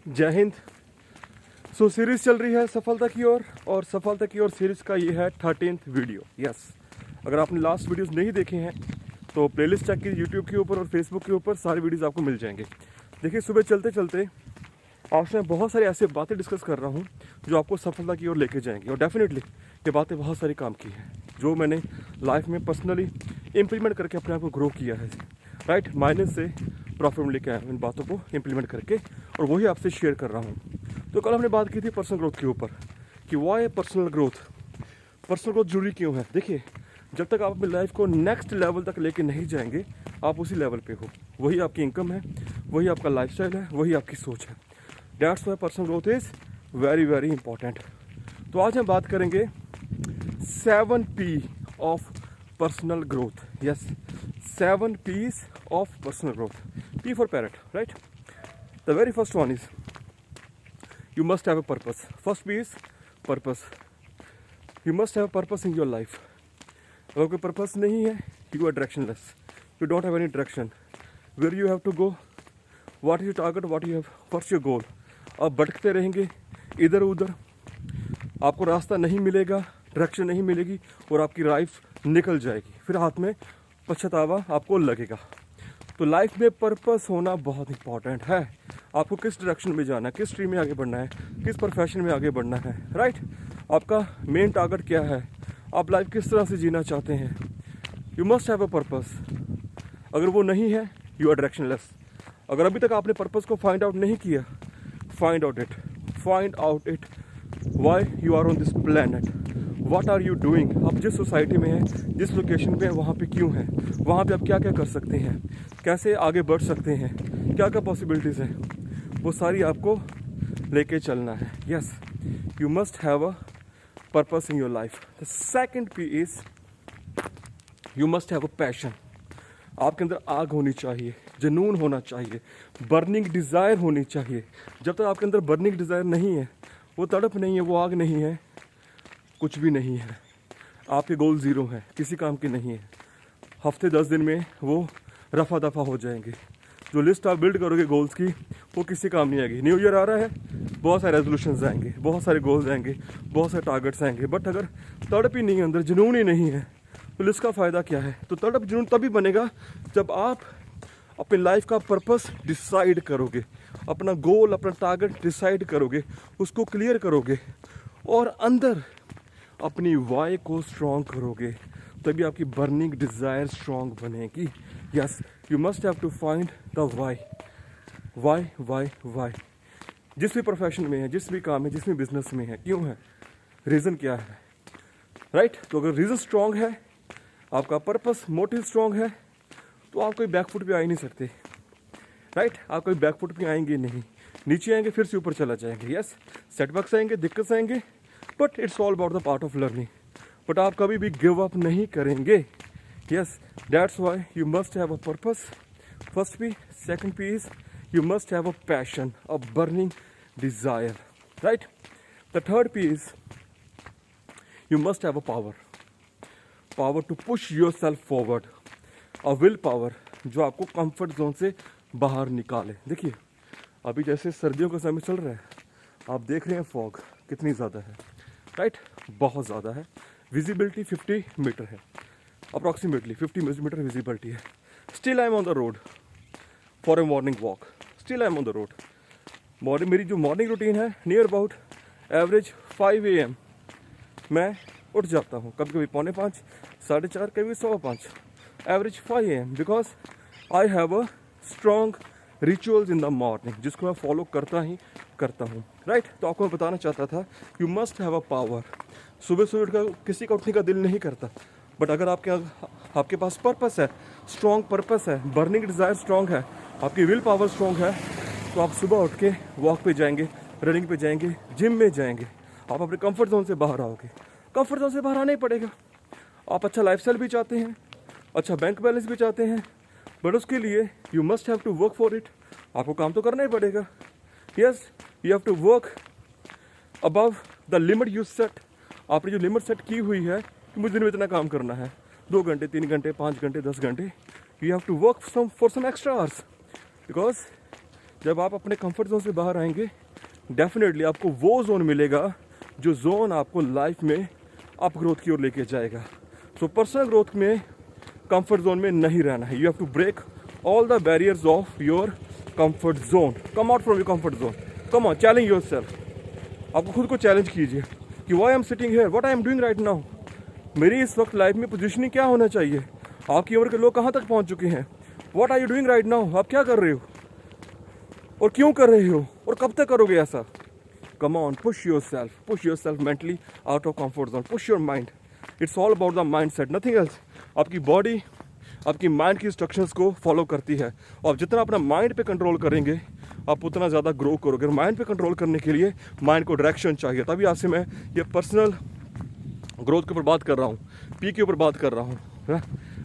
जय हिंद। सो सीरीज़ चल रही है सफलता की ओर, और सफलता की ओर सीरीज़ का ये है 13th वीडियो। यस, अगर आपने लास्ट वीडियोस नहीं देखे हैं तो प्लेलिस्ट चेक कीजिए यूट्यूब के ऊपर और फेसबुक के ऊपर, सारे वीडियोस आपको मिल जाएंगे। देखिए, सुबह चलते चलते आपसे मैं बहुत सारी ऐसी बातें डिस्कस कर रहा हूँ जो आपको सफलता की ओर लेके जाएंगी, और डेफिनेटली ये बातें बहुत सारी काम की हैं जो मैंने लाइफ में पर्सनली इम्प्लीमेंट करके अपने आप को ग्रो किया है। राइट, माइनस से प्रॉफिट में लेके आया इन बातों को इम्प्लीमेंट करके, और वही आपसे शेयर कर रहा हूँ। तो कल हमने बात की थी पर्सनल ग्रोथ के ऊपर कि वाई पर्सनल ग्रोथ जरूरी क्यों है। देखिए, जब तक आप अपनी लाइफ को नेक्स्ट लेवल तक लेके नहीं जाएंगे, आप उसी लेवल पे हो। वही आपकी इनकम है, वही आपका लाइफस्टाइल है, वही आपकी सोच है। That's why personal growth is very very important. तो आज हम बात करेंगे 7P of personal growth. Yes, 7P's of personal growth. P for parrot, right? The very first one is you must have a purpose. First P is purpose. You must have a purpose in your life. अगर कोई purpose नहीं है, you are directionless. You don't have any direction. Where you have to go? What is your target? What's your goal? आप भटकते रहेंगे इधर उधर, आपको रास्ता नहीं मिलेगा, डायरेक्शन नहीं मिलेगी, और आपकी लाइफ निकल जाएगी। फिर हाथ में पछतावा आपको लगेगा। तो लाइफ में पर्पस होना बहुत इंपॉर्टेंट है। आपको किस डायरेक्शन में जाना है, किस स्ट्रीम में आगे बढ़ना है, किस प्रोफेशन में आगे बढ़ना है। राइट, आपका मेन टारगेट क्या है, आप लाइफ किस तरह से जीना चाहते हैं। You must have a purpose. अगर वो नहीं है, यू आर डायरेक्शनलेस। अगर अभी तक आपने पर्पस को फाइंड आउट नहीं किया, find out it why you are on this planet, what are you doing. आप जिस सोसाइटी में हैं, जिस लोकेशन पे हैं, वहाँ पे क्यों हैं, वहाँ पे आप क्या क्या कर सकते हैं, कैसे आगे बढ़ सकते हैं, क्या क्या पॉसिबिलिटीज़ हैं, वो सारी आपको लेके चलना है। Yes, you must have a purpose in your life. The second P is you must have a passion. आपके अंदर आग होनी चाहिए, जुनून होना चाहिए, बर्निंग डिज़ायर होनी चाहिए। जब तक आपके अंदर बर्निंग डिज़ायर नहीं है, वो तड़प नहीं है, वो आग नहीं है, कुछ भी नहीं है। आपके गोल ज़ीरो हैं, किसी काम के नहीं है। हफ्ते 10 दिन में वो रफा दफा हो जाएंगे। जो लिस्ट आप बिल्ड करोगे गोल्स की, वो किसी काम नहीं आएगी। न्यू ईयर आ रहा है, बहुत सारे रेजोल्यूशंस आएंगे, बहुत सारे गोल्स आएंगे, बहुत सारे टारगेट्स आएंगे, बट अगर तड़प ही नहीं है अंदर, जुनून ही नहीं है, तो लिस्ट का फ़ायदा क्या है। तो तड़प जुनून तभी बनेगा जब आप अपनी लाइफ का पर्पस डिसाइड करोगे, अपना गोल, अपना टारगेट डिसाइड करोगे, उसको क्लियर करोगे, और अंदर अपनी वाई को स्ट्रॉन्ग करोगे, तभी आपकी बर्निंग डिज़ायर स्ट्रॉन्ग बनेगी। Yes, you must have to find the why. जिस भी प्रोफेशन में है, जिस भी काम है, जिस भी बिजनेस में है, क्यों है, रीज़न क्या है। राइट, तो अगर रीज़न स्ट्रॉन्ग है, आपका पर्पस मोटिव स्ट्रॉन्ग है, तो आप कोई बैकफुट पे आ ही नहीं सकते। राइट, आप कोई बैकफुट पे आएंगे नहीं, नीचे आएंगे फिर से ऊपर चला जाएंगे। यस, सेटबैक्स आएंगे, दिक्कत आएंगे, but it's all about the part of learning. But आप कभी भी गिव अप नहीं करेंगे। Yes, that's why you must have a purpose. First P, second P is you must have a passion, a burning desire. Right, the third P is you must have a power to push yourself forward, a will power जो आपको comfort zone से बाहर निकाले। देखिए, अभी जैसे सर्दियों का समय चल रहा है, आप देख रहे हैं फॉग कितनी ज़्यादा है। राइट, बहुत ज़्यादा है। विजिबिलिटी 50 मीटर है, अप्रॉक्सीमेटली 50 मीटर विजिबिलिटी है। Still I am on the road for a morning walk. Still I am on the road. मेरी जो मॉर्निंग रूटीन है, नियर अबाउट एवरेज 5 AM मैं उठ जाता हूँ। कभी कभी 4:45, 4:30, कभी 4:15, average 5 AM, because I have a strong rituals in the morning, जिसको मैं फॉलो करता हूँ। राइट, तो आपको मैं बताना चाहता था, you must have a power. सुबह सुबह उठकर किसी का उठने का दिल नहीं करता, बट अगर आपके पास पर्पस है, स्ट्रॉन्ग पर्पस है, बर्निंग डिज़ायर स्ट्रॉन्ग है, आपकी विल पावर स्ट्रॉन्ग है, तो आप सुबह उठ के वॉक पे जाएंगे, रनिंग पे जाएंगे, जिम में जाएंगे, आप अपने कंफर्ट जोन से बाहर आओगे। कंफर्ट जोन से बाहर आना ही पड़ेगा। आप अच्छा लाइफस्टाइल भी चाहते हैं, अच्छा बैंक बैलेंस भी चाहते हैं, बट उसके लिए you must have to work for it. आपको काम तो करना ही पड़ेगा। Yes, you have to work above the limit you set. आपने जो लिमिट सेट की हुई है कि मुझे दिन में इतना काम करना है, 2 घंटे, 3 घंटे, 5 घंटे, 10 घंटे, you have to work for some extra hours, because जब आप अपने कंफर्ट जोन से बाहर आएंगे, डेफिनेटली आपको वो जोन मिलेगा जो जोन आपको लाइफ में अप ग्रोथ की ओर लेके जाएगा। सो पर्सनल ग्रोथ में कंफर्ट जोन में नहीं रहना है। You have to break all the barriers of your comfort zone. Come out from your comfort zone, come on, challenge yourself. आपको खुद को चैलेंज कीजिए कि why I am sitting here, what I am doing right now. मेरी इस वक्त life में positioning क्या होना चाहिए। आपकी उम्र के लोग कहाँ तक पहुँच चुके हैं। What are you doing right now, आप क्या कर रहे हो और क्यों कर रहे हो और कब तक करोगे ऐसा। Come on, push yourself mentally out of comfort zone, push your mind. It's all about the mind set, nothing else. आपकी बॉडी आपकी माइंड की इंस्ट्रक्शंस को फॉलो करती है, और जितना अपना माइंड पे कंट्रोल करेंगे आप उतना ज़्यादा ग्रो करोगे। माइंड पे कंट्रोल करने के लिए माइंड को डायरेक्शन चाहिए। तभी आपसे मैं ये पर्सनल ग्रोथ के ऊपर बात कर रहा हूँ, पी के ऊपर बात कर रहा हूँ,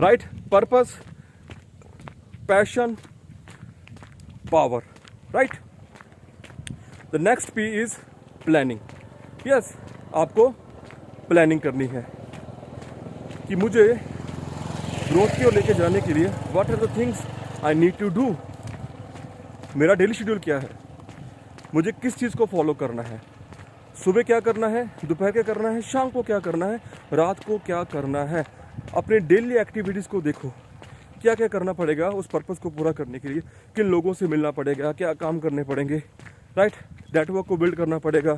right. Purpose, passion, power, right. The next P is planning. Yes, आपको प्लानिंग करनी है कि मुझे ग्रोथ की ओर लेके जाने के लिए what are the things I need to do. मेरा डेली शेड्यूल क्या है, मुझे किस चीज़ को फॉलो करना है, सुबह क्या करना है, दोपहर क्या करना है, शाम को क्या करना है, रात को क्या करना है। अपने डेली एक्टिविटीज़ को देखो, क्या क्या करना पड़ेगा उस पर्पस को पूरा करने के लिए। किन लोगों से मिलना पड़ेगा, क्या काम करने पड़ेंगे, राइट। नेटवर्क को बिल्ड करना पड़ेगा,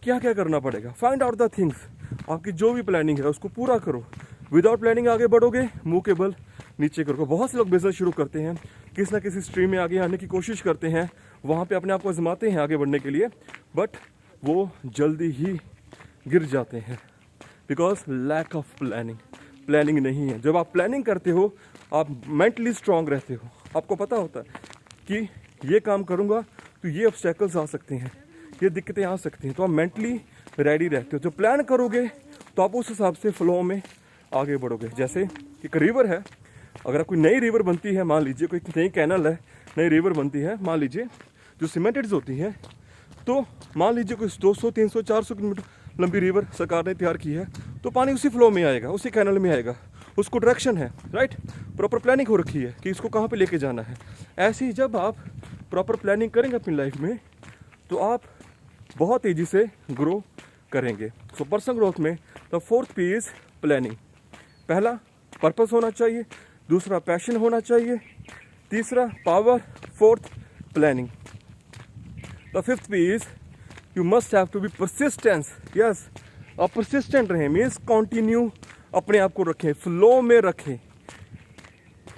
क्या क्या करना पड़ेगा। Find out the things. आपकी जो भी प्लानिंग है उसको पूरा करो। विदाउट प्लानिंग आगे बढ़ोगे, मुंह के बल नीचे करोगे। बहुत से लोग बिजनेस शुरू करते हैं, किसी ना किसी स्ट्रीम में आगे आने की कोशिश करते हैं, वहाँ पे अपने आप को आजमाते हैं आगे बढ़ने के लिए, बट वो जल्दी ही गिर जाते हैं बिकॉज लैक ऑफ प्लानिंग नहीं है। जब आप प्लानिंग करते हो आप मेंटली स्ट्रांग रहते हो। आपको पता होता है कि ये काम करूँगा तो ये ऑब्स्टेकल्स आ सकते हैं, ये दिक्कतें आ सकती हैं, तो आप मेंटली रेडी रहते हो। जब प्लान करोगे तो आप उस हिसाब से फ्लो में आगे बढ़ोगे। जैसे एक रिवर है, अगर कोई नई रिवर बनती है, मान लीजिए कोई नई कैनल है, नई रिवर बनती है, मान लीजिए जो सीमेंटेड होती है, तो मान लीजिए कोई 200, 300, 400 किलोमीटर लंबी रिवर सरकार ने तैयार की है, तो पानी उसी फ्लो में आएगा, उसी कैनल में आएगा। उसको डायरेक्शन है, राइट। प्रॉपर प्लानिंग हो रखी है कि इसको कहाँ पे लेके जाना है। ऐसे ही जब आप प्रॉपर प्लानिंग करेंगे अपनी लाइफ में तो आप बहुत तेज़ी से ग्रो करेंगे। सो पर्सनल ग्रोथ में the fourth P is planning. पहला पर्पस होना चाहिए, दूसरा पैशन होना चाहिए, तीसरा power, fourth planning. The fifth P is you must have to be persistence. Yes, आप परसिस्टेंट रहें, मीन्स कंटिन्यू अपने आप को रखें, फ्लो में रखें,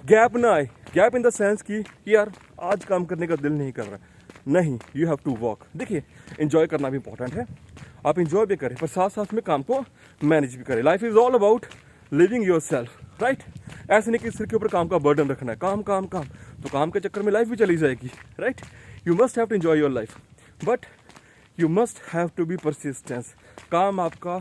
गैप ना आए। गैप इन द सेंस कि यार आज काम करने का दिल नहीं कर रहा, नहीं, यू हैव टू वर्क। देखिए, एंजॉय करना भी इंपॉर्टेंट है, आप एंजॉय भी करें पर साथ साथ में काम को मैनेज भी करें। Life is all about living your self, right. ऐसे नहीं कि सिर के ऊपर काम का बर्डन रखना है, काम काम काम, तो काम के चक्कर में लाइफ भी चली जाएगी, right. You must have to enjoy your life, but you must have to be persistence. काम आपका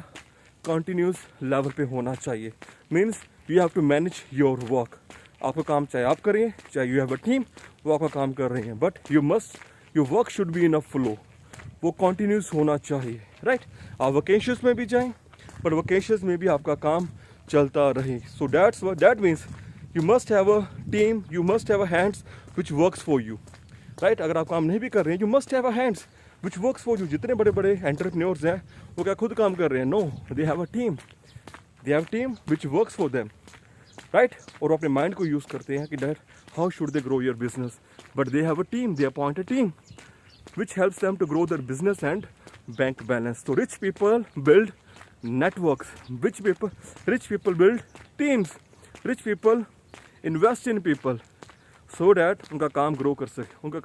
कंटिन्यूस लेवल पे होना चाहिए, means you have to manage your work. आपका काम चाहे आप करें, चाहे यू हैव अ टीम, वो आपका काम कर रहे हैं, but your work should be in a flow, वो कंटिन्यूस होना चाहिए, राइट। आप वकेशंस में भी जाएं, बट वकेशंस में भी आपका काम चलता रहे। So that means you must have a team, you must have a hands which works for you, right. अगर आप काम नहीं भी कर रहे हैं, you must have a hands which works for you. जितने बड़े बड़े एंटरप्रेन्योर्स हैं वो क्या खुद काम कर रहे हैं? No, they have a team, they have team which works for them, right. और अपने माइंड को यूज़ करते हैं कि that how should they grow your business, but they have a team, they appoint a team which helps them to grow their business and bank balance. So rich people build networks, rich people build teams, rich people invest in people so that उनका काम grow कर सके, उनका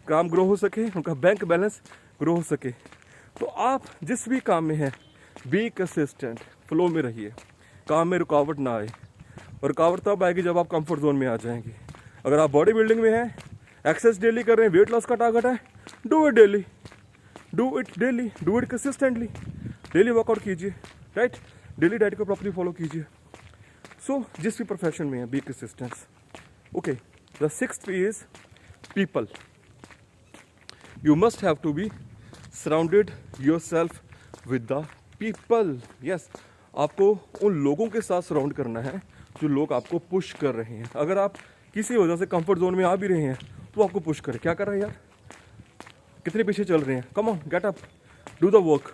काम grow हो सके, उनका bank balance grow हो सके। तो आप जिस भी काम में हैं, बी कंसिस्टेंट, फ्लो में रहिए, काम में रुकावट ना आए। और रुकावट तब आएगी जब आप कंफर्ट जोन में आ जाएंगे। अगर आप बॉडी बिल्डिंग में हैं, एक्सरसाइज डेली कर रहे हैं, वेट लॉस का टारगेट है, do it daily, do it consistently. Daily workout कीजिए, राइट। डेली डाइट को प्रॉपर्ली फॉलो कीजिए। सो जिस भी प्रोफेशन में है, be consistence. Okay, the sixth is people. You must have to be surrounded yourself with the people. Yes, आपको उन लोगों के साथ सराउंड करना है जो लोग आपको पुश कर रहे हैं। अगर आप किसी वजह से कंफर्ट जोन में आ भी रहे हैं तो आपको पुश करे। क्या कर रहे हैं यार, कितने पीछे चल रहे हैं, come on get up, do the work.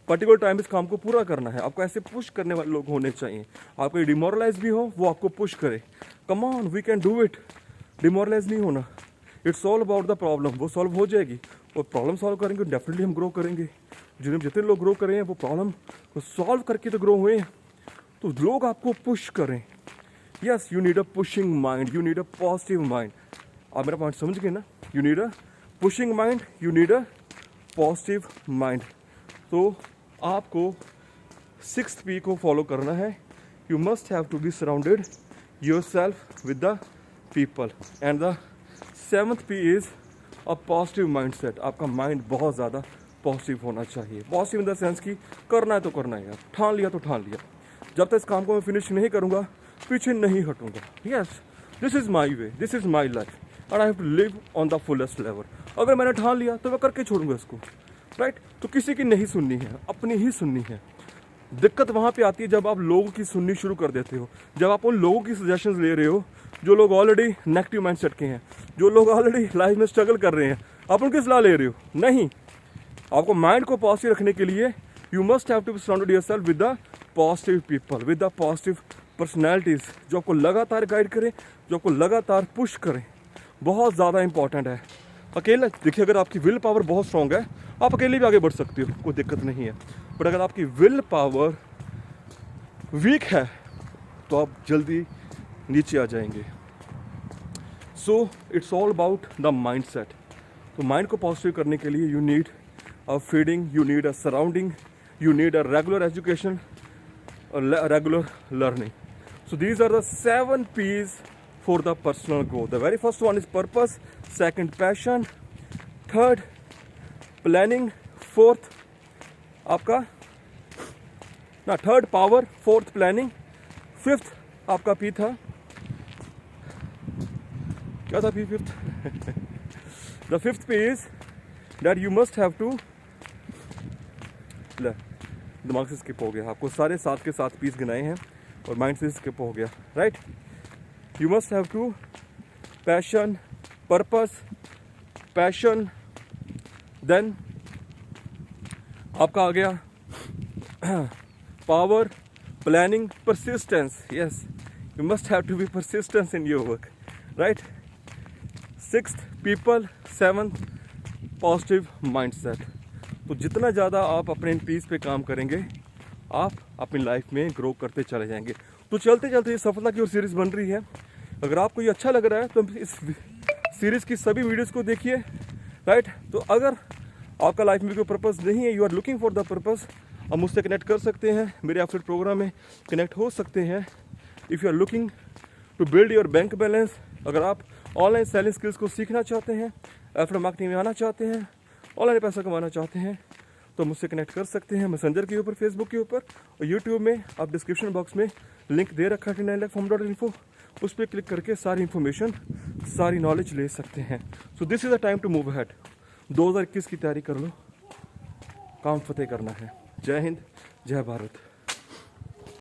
Particular time इस काम को पूरा करना है। आपको ऐसे पुश करने वाले लोग होने चाहिए। आपको डिमोरलाइज भी हो, वो आपको पुश करे, come on we can do it. Demoralize नहीं होना। It's all about the problem, वो सॉल्व हो जाएगी। और प्रॉब्लम सॉल्व करेंगे डेफिनेटली हम ग्रो करेंगे। जितने लोग ग्रो कर रहे हैं वो प्रॉब्लम को सॉल्व करके तो ग्रो हुए हैं, तो लोग आपको पुश करें। Yes, you need a pushing mind, you need a positive mind. आप मेरा पॉइंट समझ गए ना, you need a pushing mind, you need a positive mind. तो आपको 6th P को फॉलो करना है। You must have to be surrounded yourself with the people. And the 7th P is a positive mindset. आपका mind बहुत ज़्यादा positive होना चाहिए। पॉजिटिव इन द सेंस कि करना है तो करना है यार, ठान लिया तो ठान लिया। जब तक इस काम को मैं फिनिश नहीं करूँगा पीछे नहीं हटूंगा। Yes, this is my way, this is my life and I have to live on the fullest level. अगर मैंने ठान लिया तो मैं करके छोड़ूंगा इसको, राइट। तो किसी की नहीं सुननी है, अपनी ही सुननी है। दिक्कत वहाँ पे आती है जब आप लोगों की सुननी शुरू कर देते हो, जब आप उन लोगों की सजेशंस ले रहे हो जो लोग ऑलरेडी नेगेटिव माइंडसेट के हैं, जो लोग ऑलरेडी लाइफ में स्ट्रगल कर रहे हैं। आप उनकी सलाह ले रहे हो, नहीं। आपको माइंड को पॉजिटिव रखने के लिए you must have to be surrounded yourself with the positive people, with the positive personalities, जो आपको लगातार गाइड करें, जो आपको लगातार पुश करें। बहुत ज़्यादा इंपॉर्टेंट है। अकेला देखिए, अगर आपकी विल पावर बहुत स्ट्रॉन्ग है आप अकेले भी आगे बढ़ सकते हो, कोई दिक्कत नहीं है। बट अगर आपकी विल पावर वीक है तो आप जल्दी नीचे आ जाएंगे। So it's all about the mind set. तो माइंड को पॉजिटिव करने के लिए you need a feeding, you need a surrounding, you need a regular education, regular learning. So these are the 7 P's for the personal growth. The very first one is purpose, second passion, third planning, fourth आपका ना third power, fourth planning, fifth आपका P था, क्या था P fifth? The fifth P is that you must have to, दिमाग से स्किप हो गया, आपको सारे 7 के 7 पीस गिनाए हैं और माइंड से स्किप हो गया, right. You must have to passion, purpose, passion, then आपका आ गया power, planning, persistence. Yes, you must have to be persistence in your work, right. 6th people, 7th positive mindset. तो जितना ज़्यादा आप अपने इन पीस पे काम करेंगे आप अपनी लाइफ में ग्रो करते चले जाएंगे. तो चलते चलते ये सफलता की ओर सीरीज़ बन रही है. अगर आपको ये अच्छा लग रहा है तो इस सीरीज़ की सभी वीडियोस को देखिए, राइट. तो अगर आपका लाइफ में कोई पर्पस नहीं है, you are looking for the purpose, आप मुझसे कनेक्ट कर सकते हैं, मेरे एफिलिएट प्रोग्राम में कनेक्ट हो सकते हैं. If you are looking to build your bank balance, अगर आप ऑनलाइन सेलिंग स्किल्स को सीखना चाहते हैं, एफिलिएट मार्केटिंग में आना चाहते हैं, ऑनलाइन पैसा कमाना चाहते हैं, तो मुझसे कनेक्ट कर सकते हैं मैसेंजर के ऊपर, फेसबुक के ऊपर, और यूट्यूब में आप डिस्क्रिप्शन बॉक्स में लिंक दे रखा है 9lakhfarm.info, उस पर क्लिक करके सारी इन्फॉर्मेशन, सारी नॉलेज ले सकते हैं. So this is the time to move ahead. 2021 की तैयारी कर लो, काम फतेह करना है. जय हिंद, जय भारत.